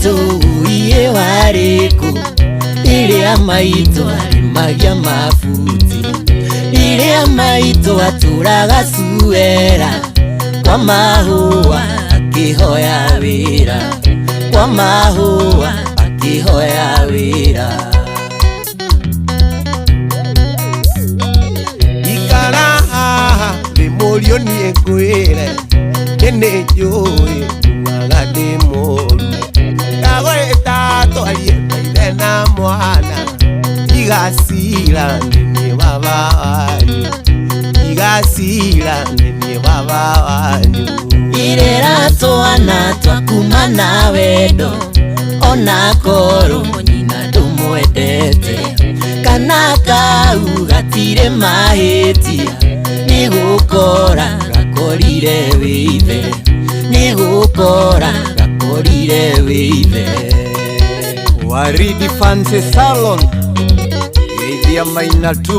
maito iye wariku iria maito magia mafuti iria maito aturaga suera kwa mahua akihoya wira kwa mahua akihoya wira ikara memorio ni ngwire ene joy ngade moru dawe tato aliye na mwana igasira ni baba wanyu igasira ni baba wanyu irera twana twakuma na wendo ona koro nyina ndumwendete kana kau gatire mahitia nigukora gakorire withe nigukora gakorire withe. Waridi Fancy Salon Ithia Maina tu